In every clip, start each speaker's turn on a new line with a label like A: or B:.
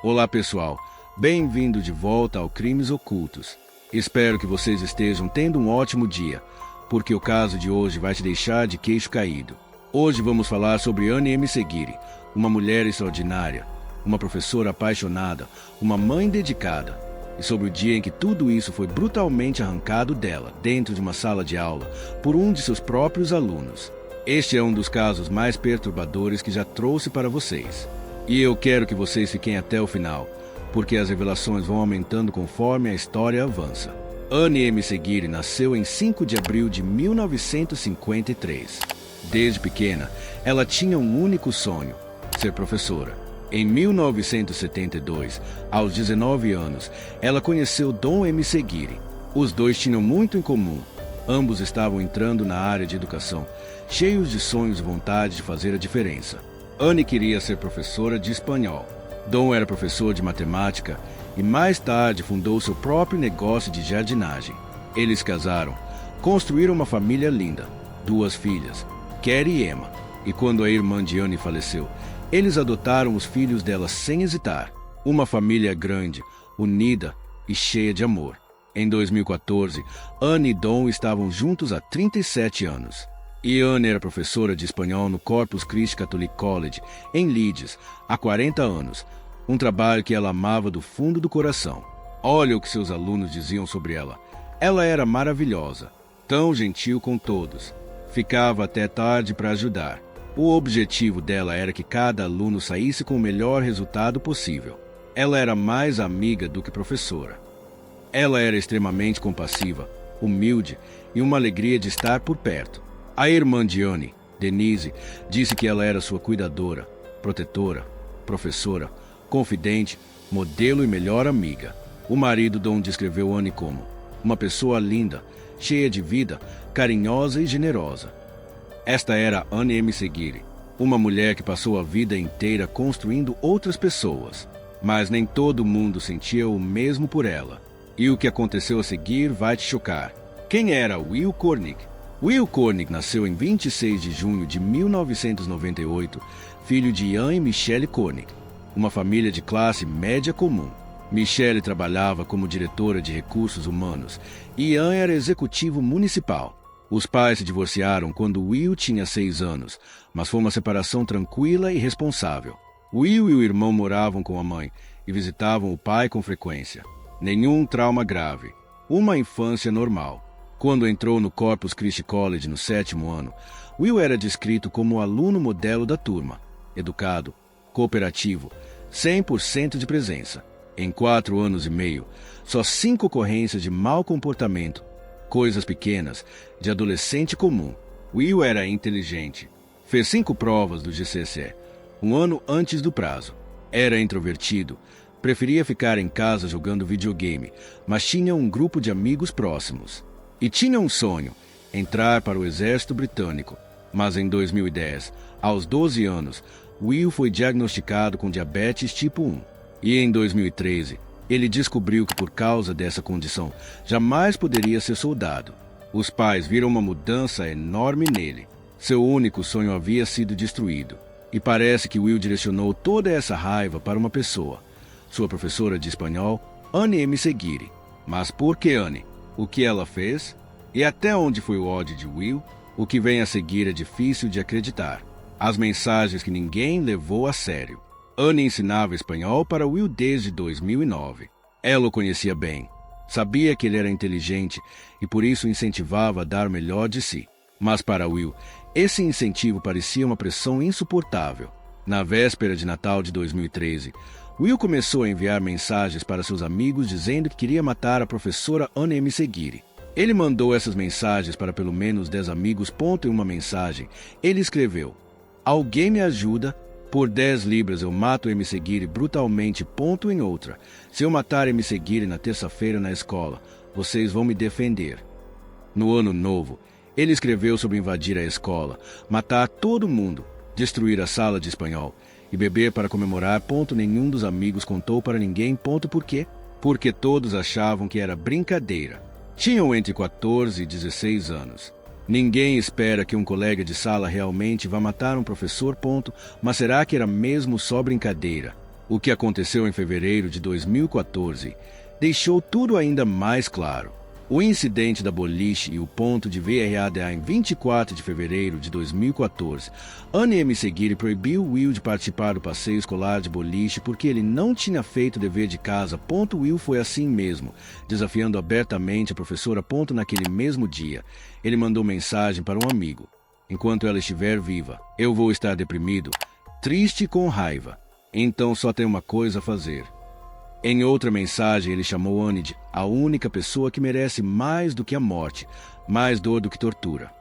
A: Olá pessoal, bem-vindo de volta ao Crimes Ocultos. Espero que vocês estejam tendo um ótimo dia, porque o caso de hoje vai te deixar de queixo caído. Hoje vamos falar sobre Anne M. Seguiri, uma mulher extraordinária, uma professora apaixonada, uma mãe dedicada, e sobre o dia em que tudo isso foi brutalmente arrancado dela, dentro de uma sala de aula, por um de seus próprios alunos. Este é um dos casos mais perturbadores que já trouxe para vocês. E eu quero que vocês fiquem até o final, porque as revelações vão aumentando conforme a história avança. Anne M. Seguiri nasceu em 5 de abril de 1953. Desde pequena, ela tinha um único sonho: ser professora. Em 1972, aos 19 anos, ela conheceu Dom M. Seguiri. Os dois tinham muito em comum. Ambos estavam entrando na área de educação, cheios de sonhos e vontade de fazer a diferença. Anne queria ser professora de espanhol. Dom era professor de matemática e mais tarde fundou seu próprio negócio de jardinagem. Eles casaram, construíram uma família linda, 2 filhas, Kerry e Emma, e quando a irmã de Anne faleceu, eles adotaram os filhos dela sem hesitar. Uma família grande, unida e cheia de amor. Em 2014, Anne e Dom estavam juntos há 37 anos. E Anne era professora de espanhol no Corpus Christi Catholic College, em Leeds, há 40 anos, um trabalho que ela amava do fundo do coração. Olha o que seus alunos diziam sobre ela. Ela era maravilhosa, tão gentil com todos. Ficava até tarde para ajudar. O objetivo dela era que cada aluno saísse com o melhor resultado possível. Ela era mais amiga do que professora. Ela era extremamente compassiva, humilde e uma alegria de estar por perto. A irmã de Anne, Denise, disse que ela era sua cuidadora, protetora, professora, confidente, modelo e melhor amiga. O marido Dom descreveu Anne como uma pessoa linda, cheia de vida, carinhosa e generosa. Esta era Anne M. Seguiri, uma mulher que passou a vida inteira construindo outras pessoas, mas nem todo mundo sentia o mesmo por ela. E o que aconteceu a seguir vai te chocar. Quem era Will Cornick? Will Cornick nasceu em 26 de junho de 1998, filho de Ian e Michelle Cornick, uma família de classe média comum. Michelle trabalhava como diretora de recursos humanos e Ian era executivo municipal. Os pais se divorciaram quando Will tinha 6 anos, mas foi uma separação tranquila e responsável. Will e o irmão moravam com a mãe e visitavam o pai com frequência. Nenhum trauma grave. Uma infância normal. Quando entrou no Corpus Christi College no 7º ano, Will era descrito como o aluno modelo da turma. Educado, cooperativo, 100% de presença. Em 4 anos e meio, só 5 ocorrências de mau comportamento, coisas pequenas, de adolescente comum. Will era inteligente. Fez 5 provas do GCSE, um ano antes do prazo. Era introvertido, preferia ficar em casa jogando videogame, mas tinha um grupo de amigos próximos. E tinha um sonho: entrar para o exército britânico. Mas em 2010, aos 12 anos, Will foi diagnosticado com diabetes tipo 1. E em 2013, ele descobriu que por causa dessa condição, jamais poderia ser soldado. Os pais viram uma mudança enorme nele. Seu único sonho havia sido destruído. E parece que Will direcionou toda essa raiva para uma pessoa: sua professora de espanhol, Anne M. Seguiri. Mas por que Anne? O que ela fez? E até onde foi o ódio de Will? O que vem a seguir é difícil de acreditar. As mensagens que ninguém levou a sério. Anne ensinava espanhol para Will desde 2009. Ela o conhecia bem. Sabia que ele era inteligente e por isso incentivava a dar o melhor de si. Mas para Will, esse incentivo parecia uma pressão insuportável. Na véspera de Natal de 2013, Will começou a enviar mensagens para seus amigos dizendo que queria matar a professora Anne M. Seguiri. Ele mandou essas mensagens para pelo menos 10 amigos. Em uma mensagem, ele escreveu: "Alguém me ajuda? Por 10 libras eu mato M. Seguiri brutalmente. Em outra: se eu matar M. Seguiri na terça-feira na escola, vocês vão me defender." No ano novo, ele escreveu sobre invadir a escola, matar todo mundo, destruir a sala de espanhol e beber para comemorar. Nenhum dos amigos contou para ninguém. Por quê? Porque todos achavam que era brincadeira. Tinham entre 14 e 16 anos. Ninguém espera que um colega de sala realmente vá matar um professor. Mas será que era mesmo só brincadeira? O que aconteceu em fevereiro de 2014 deixou tudo ainda mais claro. O incidente da boliche e o ponto de VRADA em 24 de fevereiro de 2014. Annie M. Seguiri proibiu Will de participar do passeio escolar de boliche porque ele não tinha feito o dever de casa. Will foi assim mesmo, desafiando abertamente a professora. Naquele mesmo dia, ele mandou mensagem para um amigo. Enquanto ela estiver viva, eu vou estar deprimido, triste e com raiva. Então só tem uma coisa a fazer. Em outra mensagem, ele chamou Annie de a única pessoa que merece mais do que a morte, mais dor do que tortura.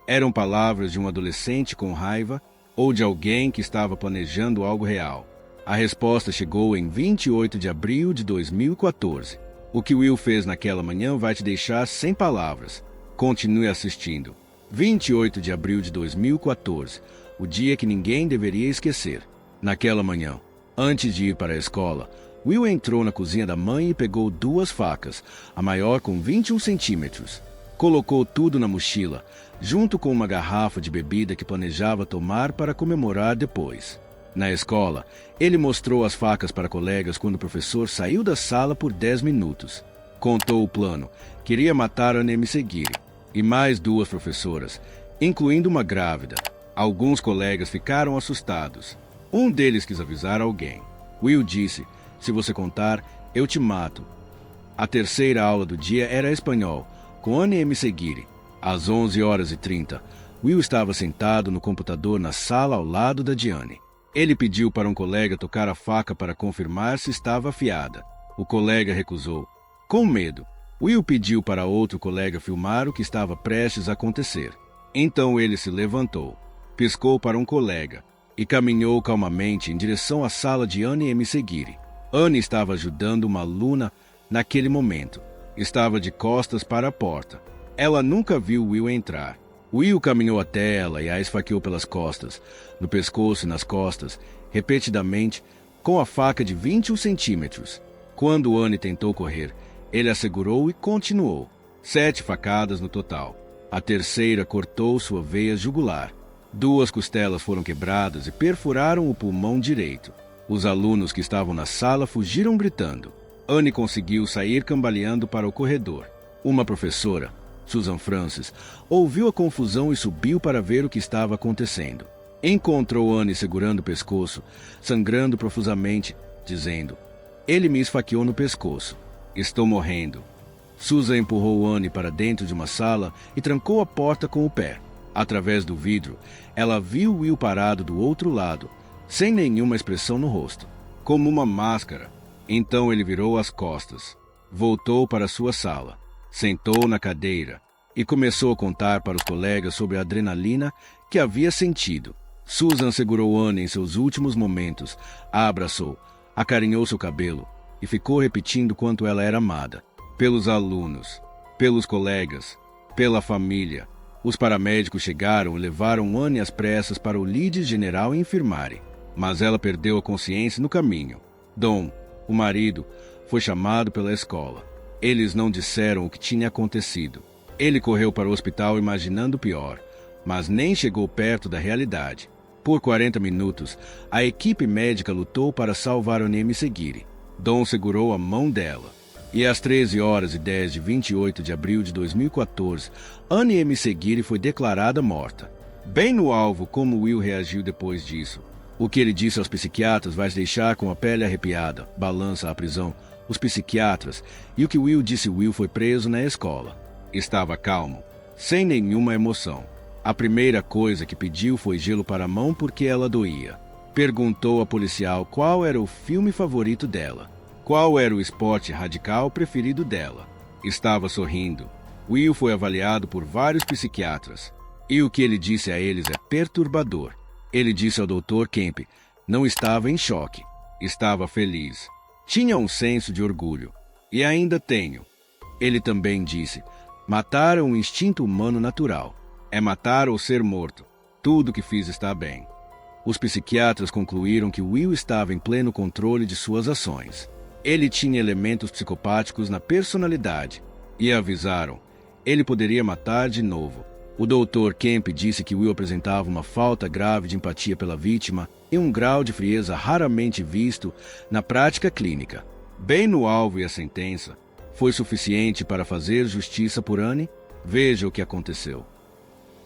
A: Eram palavras de um adolescente com raiva ou de alguém que estava planejando algo real. A resposta chegou em 28 de abril de 2014. O que Will fez naquela manhã vai te deixar sem palavras. Continue assistindo. 28 de abril de 2014, o dia que ninguém deveria esquecer. Naquela manhã, antes de ir para a escola, Will entrou na cozinha da mãe e pegou 2 facas, a maior com 21 centímetros. Colocou tudo na mochila, junto com uma garrafa de bebida que planejava tomar para comemorar depois. Na escola, ele mostrou as facas para colegas quando o professor saiu da sala por 10 minutos. Contou o plano. Queria matar Annie M. Seguiri e mais 2 professoras, incluindo uma grávida. Alguns colegas ficaram assustados. Um deles quis avisar alguém. Will disse: se você contar, eu te mato. A terceira aula do dia era espanhol, com Annie M. Seguiri. Às 11h30, Will estava sentado no computador na sala ao lado da Diane. Ele pediu para um colega tocar a faca para confirmar se estava afiada. O colega recusou. Com medo, Will pediu para outro colega filmar o que estava prestes a acontecer. Então ele se levantou, piscou para um colega e caminhou calmamente em direção à sala de Annie M. Seguiri. Annie estava ajudando uma aluna naquele momento. Estava de costas para a porta. Ela nunca viu Will entrar. Will caminhou até ela e a esfaqueou pelas costas, no pescoço e nas costas, repetidamente, com a faca de 21 centímetros. Quando Annie tentou correr, ele a segurou e continuou. 7 facadas no total. A terceira cortou sua veia jugular. 2 costelas foram quebradas e perfuraram o pulmão direito. Os alunos que estavam na sala fugiram gritando. Annie conseguiu sair cambaleando para o corredor. Uma professora, Susan Francis, ouviu a confusão e subiu para ver o que estava acontecendo. Encontrou Annie segurando o pescoço, sangrando profusamente, dizendo: ele me esfaqueou no pescoço. Estou morrendo. Susan empurrou Annie para dentro de uma sala e trancou a porta com o pé. Através do vidro, ela viu Will parado do outro lado, sem nenhuma expressão no rosto, como uma máscara. Então ele virou as costas, voltou para sua sala, sentou na cadeira e começou a contar para os colegas sobre a adrenalina que havia sentido. Susan segurou Annie em seus últimos momentos, a abraçou, acarinhou seu cabelo e ficou repetindo quanto ela era amada. Pelos alunos, pelos colegas, pela família. Os paramédicos chegaram e levaram Annie às pressas para o Leeds General Infirmary, mas ela perdeu a consciência no caminho. Dom, o marido, foi chamado pela escola. Eles não disseram o que tinha acontecido. Ele correu para o hospital imaginando o pior, mas nem chegou perto da realidade. Por 40 minutos, a equipe médica lutou para salvar Annie M. Seguiri. Dom segurou a mão dela. E às 13h10 de 28 de abril de 2014, Annie M. Seguiri foi declarada morta. Bem no alvo como Will reagiu depois disso. O que ele disse aos psiquiatras vai se deixar com a pele arrepiada, balança a prisão, os psiquiatras, e o que Will disse. Will foi preso na escola. Estava calmo, sem nenhuma emoção. A primeira coisa que pediu foi gelo para a mão porque ela doía. Perguntou à policial qual era o filme favorito dela. Qual era o esporte radical preferido dela? Estava sorrindo. Will foi avaliado por vários psiquiatras. E o que ele disse a eles é perturbador. Ele disse ao Dr. Kemp, não estava em choque. Estava feliz. Tinha um senso de orgulho. E ainda tenho. Ele também disse, matar é um instinto humano natural. É matar ou ser morto. Tudo que fiz está bem. Os psiquiatras concluíram que Will estava em pleno controle de suas ações. Ele tinha elementos psicopáticos na personalidade e avisaram, ele poderia matar de novo. O Dr. Kemp disse que Will apresentava uma falta grave de empatia pela vítima e um grau de frieza raramente visto na prática clínica. Bem no alvo, e a sentença foi suficiente para fazer justiça por Anne? Veja o que aconteceu.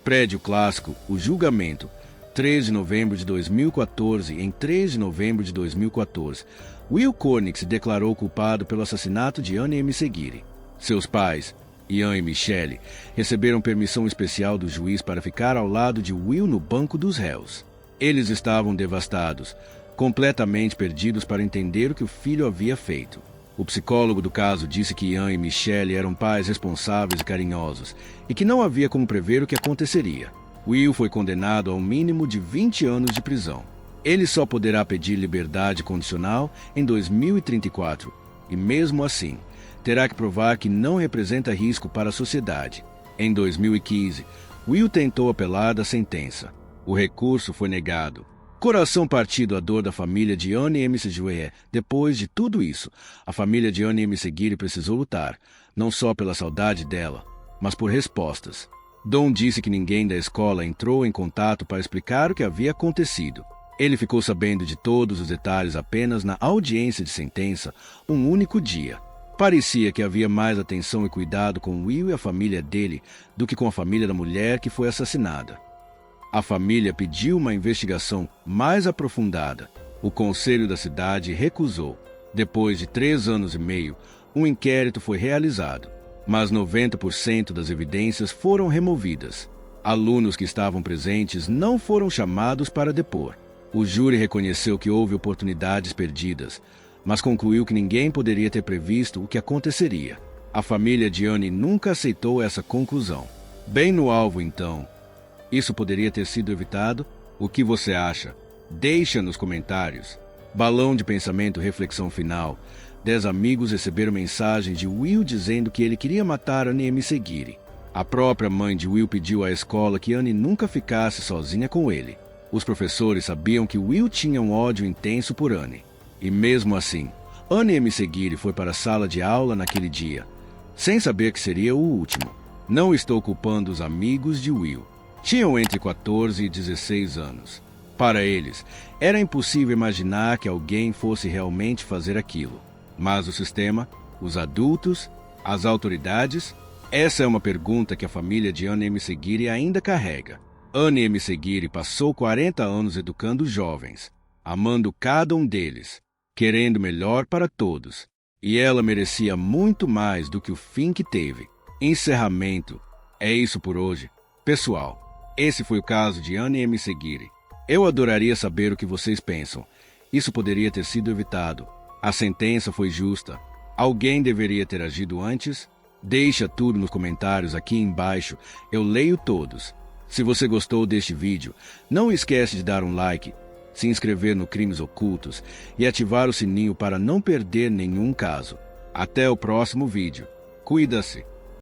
A: Prédio Clássico, o julgamento. 3 de novembro de 2014. Em 3 de novembro de 2014, Will Cornick se declarou culpado pelo assassinato de Anne M. Seguiri. Seus pais, Ian e Michelle, receberam permissão especial do juiz para ficar ao lado de Will no banco dos réus. Eles estavam devastados, completamente perdidos para entender o que o filho havia feito. O psicólogo do caso disse que Ian e Michelle eram pais responsáveis e carinhosos e que não havia como prever o que aconteceria. Will foi condenado ao mínimo de 20 anos de prisão. Ele só poderá pedir liberdade condicional em 2034 e, mesmo assim, terá que provar que não representa risco para a sociedade. Em 2015, Will tentou apelar da sentença. O recurso foi negado. Coração partido, a dor da família de Anne M. Seguiri. Depois de tudo isso, a família de Anne M. Seguiri precisou lutar, não só pela saudade dela, mas por respostas. Don disse que ninguém da escola entrou em contato para explicar o que havia acontecido. Ele ficou sabendo de todos os detalhes apenas na audiência de sentença, um único dia. Parecia que havia mais atenção e cuidado com Will e a família dele do que com a família da mulher que foi assassinada. A família pediu uma investigação mais aprofundada. O conselho da cidade recusou. Depois de 3 anos e meio, um inquérito foi realizado, mas 90% das evidências foram removidas. Alunos que estavam presentes não foram chamados para depor. O júri reconheceu que houve oportunidades perdidas, mas concluiu que ninguém poderia ter previsto o que aconteceria. A família de Anne nunca aceitou essa conclusão. Bem no alvo, então. Isso poderia ter sido evitado? O que você acha? Deixa nos comentários. Balão de pensamento, reflexão final. 10 amigos receberam mensagem de Will dizendo que ele queria matar Anne M. Seguiri. A própria mãe de Will pediu à escola que Anne nunca ficasse sozinha com ele. Os professores sabiam que Will tinha um ódio intenso por Anne. E mesmo assim, Anne M. Seguiri foi para a sala de aula naquele dia, sem saber que seria o último. Não estou culpando os amigos de Will. Tinham entre 14 e 16 anos. Para eles, era impossível imaginar que alguém fosse realmente fazer aquilo. Mas o sistema, os adultos, as autoridades? Essa é uma pergunta que a família de Anne M. Seguiri ainda carrega. Anne M. Seguiri passou 40 anos educando jovens, amando cada um deles, querendo melhor para todos. E ela merecia muito mais do que o fim que teve. Encerramento. É isso por hoje. Pessoal, esse foi o caso de Anne M. Seguiri. Eu adoraria saber o que vocês pensam. Isso poderia ter sido evitado. A sentença foi justa. Alguém deveria ter agido antes? Deixa tudo nos comentários aqui embaixo. Eu leio todos. Se você gostou deste vídeo, não esquece de dar um like, se inscrever no Crimes Ocultos e ativar o sininho para não perder nenhum caso. Até o próximo vídeo. Cuida-se!